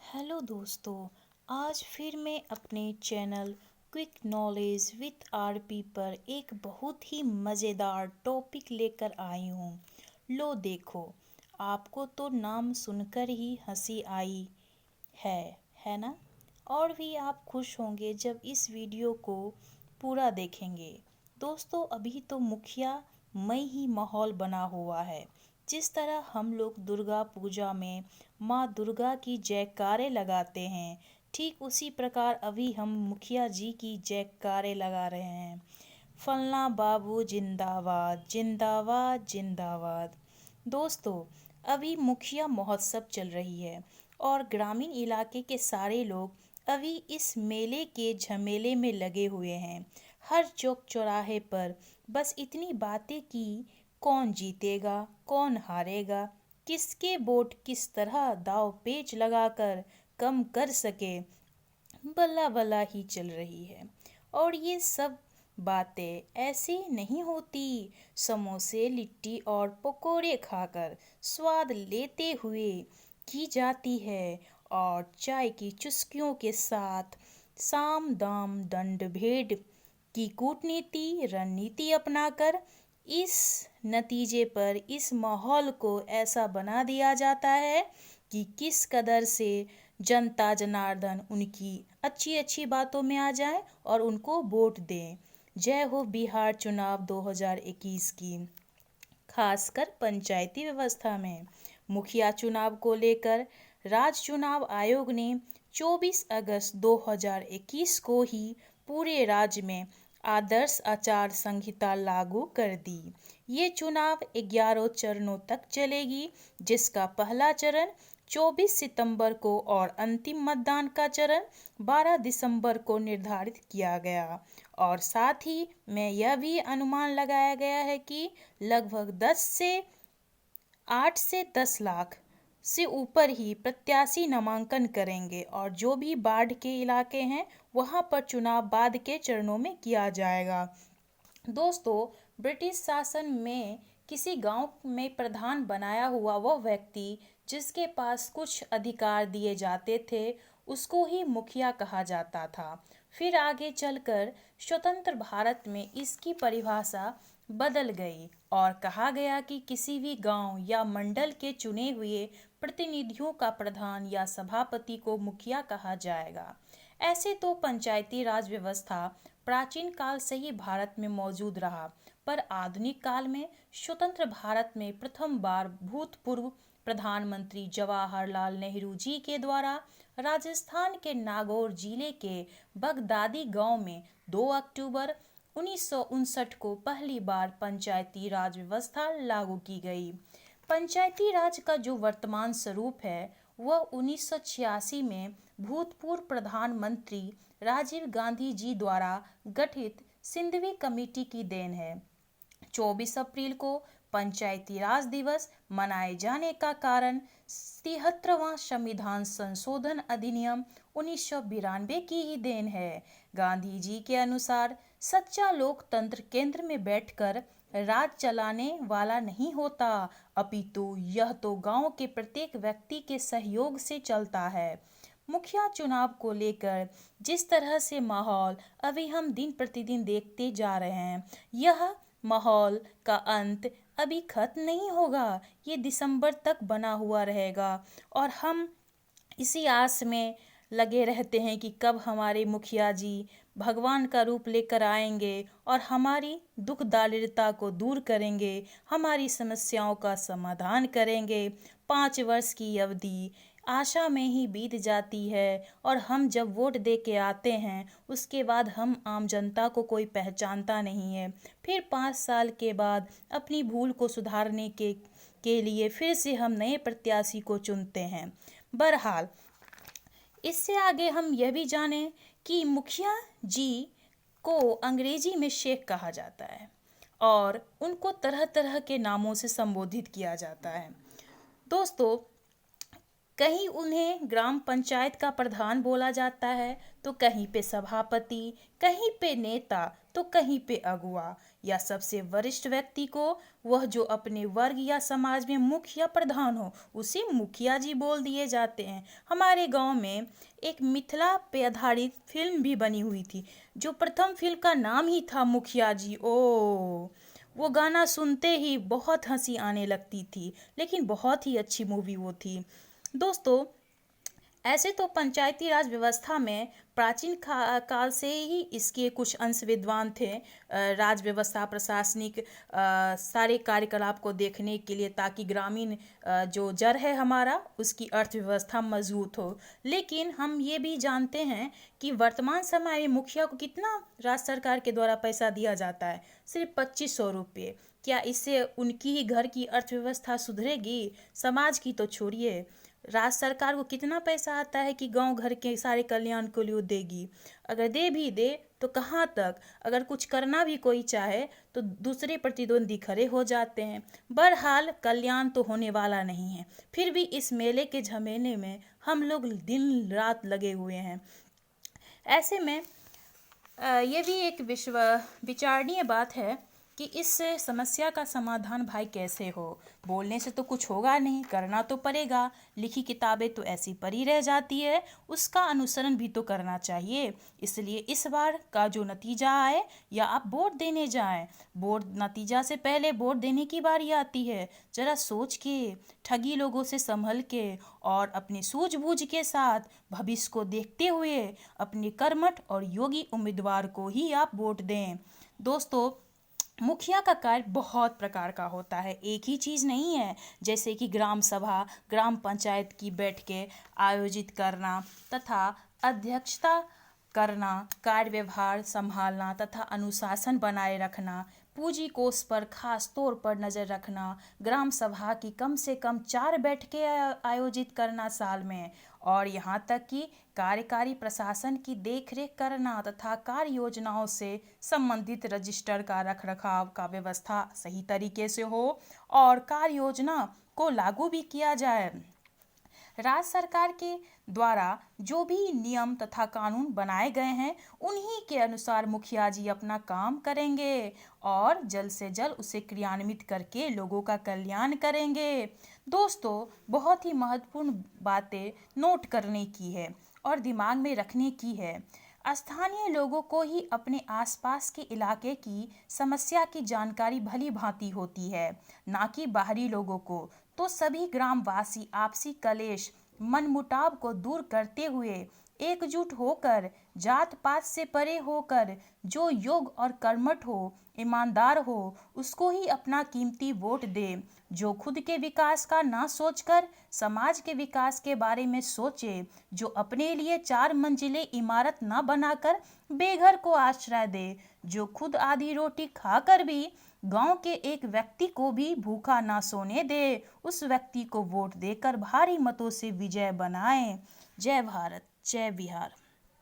Hello दोस्तों। आज फिर मैं अपने channel quick knowledge with RP पर एक बहुत ही मज़ेदार टॉपिक लेकर आई हूँ। लो देखो, आपको तो नाम सुनकर ही हंसी आई है ना? और भी आप खुश होंगे जब इस वीडियो को पूरा देखेंगे। दोस्तों, अभी तो मुखिया मई ही माहौल बना हुआ है। जिस तरह हम लोग दुर्गा पूजा में माँ दुर्गा की जयकारे लगाते हैं, ठीक उसी प्रकार अभी हम मुखिया जी की जयकारे लगा रहे हैं। फलना बाबू जिंदाबाद जिंदाबाद जिंदाबाद। दोस्तों, अभी मुखिया महोत्सव चल रही है और ग्रामीण इलाके के सारे लोग अभी इस मेले के झमेले में लगे हुए हैं। हर चौक चौराहे पर बस इतनी बातें कि कौन जीतेगा, कौन हारेगा, किसके वोट किस तरह दाव पेच लगाकर कम कर सके, बल्ला बल्ला ही चल रही है। और ये सब बातें ऐसी नहीं होती। समोसे, लिट्टी और पकोड़े खाकर स्वाद लेते हुए की जाती है और चाय की चुस्कियों के साथ साम दाम दंड भेद की कूटनीति रणनीति अपनाकर इस नतीजे पर इस माहौल को ऐसा बना दिया जाता है कि किस कदर से जनता जनार्दन उनकी अच्छी अच्छी बातों में आ जाए और उनको वोट दें। जय हो बिहार चुनाव 2021 की। खासकर पंचायती व्यवस्था में मुखिया चुनाव को लेकर राज्य चुनाव आयोग ने 24 अगस्त 2021 को ही पूरे राज्य में आदर्श आचार संहिता लागू कर दी। ये चुनाव 11 चरणों तक चलेगी, जिसका पहला चरण 24 सितंबर को और अंतिम मतदान का चरण 12 दिसंबर को निर्धारित किया गया। और साथ ही में यह भी अनुमान लगाया गया है कि लगभग 8 से 10 लाख से ऊपर ही प्रत्याशी नामांकन करेंगे और जो भी बाढ़ के इलाके हैं वहां पर चुनाव बाद के चरणों में किया जाएगा। दोस्तों, ब्रिटिश शासन में किसी गांव में प्रधान बनाया हुआ वह व्यक्ति जिसके पास कुछ अधिकार दिए जाते थे, उसको ही मुखिया कहा जाता था। फिर आगे चलकर स्वतंत्र भारत में इसकी परिभाषा बदल गई और कहा गया कि किसी भी गांव या मंडल के चुने हुए प्रतिनिधियों का प्रधान या सभापति को मुखिया कहा जाएगा। ऐसे तो पंचायती राज व्यवस्था प्राचीन काल से ही भारत में मौजूद रहा, पर आधुनिक काल में स्वतंत्र भारत में प्रथम बार भूतपूर्व प्रधानमंत्री जवाहरलाल नेहरू जी के द्वारा राजस्थान के नागौर जिले के बगदादी गांव में 2 अक्टूबर 1959 को पहली बार पंचायती राज व्यवस्था लागू की गई। पंचायती राज का जो वर्तमान स्वरूप है वह 1986 में भूतपूर्व प्रधानमंत्री राजीव गांधी जी द्वारा गठित सिंधवी कमेटी की देन है। 24 अप्रैल को पंचायती राज दिवस मनाए जाने का कारण 73वां संविधान संशोधन अधिनियम 1992 की ही देन है। गांधी जी के अनुसार सच्चा लोकतंत्र केंद्र में बैठकर राज चलाने वाला नहीं होता, अपितु यह तो गांव के प्रत्येक व्यक्ति के सहयोग से चलता है। मुखिया चुनाव को लेकर जिस तरह से माहौल अभी हम दिन प्रतिदिन देखते जा रहे हैं, यह माहौल का अंत अभी खत्म नहीं होगा। ये दिसंबर तक बना हुआ रहेगा और हम इसी आस में लगे रहते हैं कि कब हमारे मुखिया जी भगवान का रूप लेकर आएंगे और हमारी दुख दारिद्रता को दूर करेंगे, हमारी समस्याओं का समाधान करेंगे। 5 वर्ष की अवधि आशा में ही बीत जाती है और हम जब वोट दे के आते हैं उसके बाद हम आम जनता को कोई पहचानता नहीं है। फिर 5 साल के बाद अपनी भूल को सुधारने के लिए फिर से हम नए प्रत्याशी को चुनते हैं। बहरहाल, इससे आगे हम यह भी जानें कि मुखिया जी को अंग्रेजी में शेख कहा जाता है और उनको तरह तरह के नामों से संबोधित किया जाता है। दोस्तों, कहीं उन्हें ग्राम पंचायत का प्रधान बोला जाता है, तो कहीं पे सभापति, कहीं पे नेता, तो कहीं पे अगुआ, या सबसे वरिष्ठ व्यक्ति को, वह जो अपने वर्ग या समाज में मुख्य या प्रधान हो, उसे मुखिया जी बोल दिए जाते हैं। हमारे गांव में एक मिथिला पे आधारित फिल्म भी बनी हुई थी, जो प्रथम फिल्म का नाम ही था मुखिया जी। ओ, वो गाना सुनते ही बहुत हंसी आने लगती थी, लेकिन बहुत ही अच्छी मूवी वो थी। दोस्तों, ऐसे तो पंचायती राज व्यवस्था में प्राचीन काल से ही इसके कुछ अंश विद्वान थे, राज व्यवस्था, प्रशासनिक सारे कार्यकलाप को देखने के लिए, ताकि ग्रामीण जो जड़ है हमारा, उसकी अर्थव्यवस्था मजबूत हो। लेकिन हम ये भी जानते हैं कि वर्तमान समय में मुखिया को कितना राज्य सरकार के द्वारा पैसा दिया जाता है, सिर्फ 2500 रुपये। क्या इससे उनकी ही घर की अर्थव्यवस्था सुधरेगी? समाज की तो छोड़िए, राज्य सरकार को कितना पैसा आता है कि गांव घर के सारे कल्याण को लिए देगी? अगर दे भी दे तो कहाँ तक? अगर कुछ करना भी कोई चाहे तो दूसरे प्रतिद्वंदी खड़े हो जाते हैं। बहरहाल कल्याण तो होने वाला नहीं है। फिर भी इस मेले के झमेले में हम लोग दिन रात लगे हुए हैं। ऐसे में ये भी एक विचारणीय बात है कि इस समस्या का समाधान भाई कैसे हो। बोलने से तो कुछ होगा नहीं, करना तो पड़ेगा। लिखी किताबें तो ऐसी पड़ी रह जाती है, उसका अनुसरण भी तो करना चाहिए। इसलिए इस बार का जो नतीजा आए, या आप वोट देने जाएं, वोट नतीजा से पहले वोट देने की बारी आती है। जरा सोच के, ठगी लोगों से संभल के और अपनी सूझबूझ के साथ भविष्य को देखते हुए अपने कर्मठ और योगी उम्मीदवार को ही आप वोट दें। दोस्तों, मुखिया का कार्य बहुत प्रकार का होता है, एक ही चीज़ नहीं है। जैसे कि ग्राम सभा, ग्राम पंचायत की बैठकें आयोजित करना तथा अध्यक्षता करना, कार्य व्यवहार संभालना तथा अनुशासन बनाए रखना, पूंजी कोष पर खास तौर पर नज़र रखना, ग्राम सभा की कम से कम 4 बैठकें आयोजित करना साल में, और यहाँ तक कि कार्यकारी प्रशासन की देखरेख करना तथा कार्य योजनाओं से संबंधित रजिस्टर का रखरखाव का व्यवस्था सही तरीके से हो और कार्य योजना को लागू भी किया जाए। राज्य सरकार के द्वारा जो भी नियम तथा कानून बनाए गए हैं, उन्हीं के अनुसार मुखिया जी अपना काम करेंगे और जल्द से जल्द उसे क्रियान्वित करके लोगों का कल्याण करेंगे। दोस्तों, बहुत ही महत्वपूर्ण बातें नोट करने की है और दिमाग में रखने की है। स्थानीय लोगों को ही अपने आसपास के इलाके की समस्या की जानकारी भली भांति होती है, ना कि बाहरी लोगों को। तो सभी ग्रामवासी आपसी कलेश, मनमुटाव को दूर करते हुए एकजुट होकर, जात पात से परे होकर, जो योग्य और कर्मठ हो, ईमानदार हो, उसको ही अपना कीमती वोट दे। जो खुद के विकास का ना सोचकर समाज के विकास के बारे में सोचे, जो अपने लिए 4 मंजिले इमारत ना बनाकर बेघर को आश्रय दे, जो खुद आधी रोटी खाकर भी गांव के एक व्यक्ति को भी भूखा ना सोने दे, उस व्यक्ति को वोट देकर भारी मतों से विजय बनाएं। जय भारत, जय बिहार।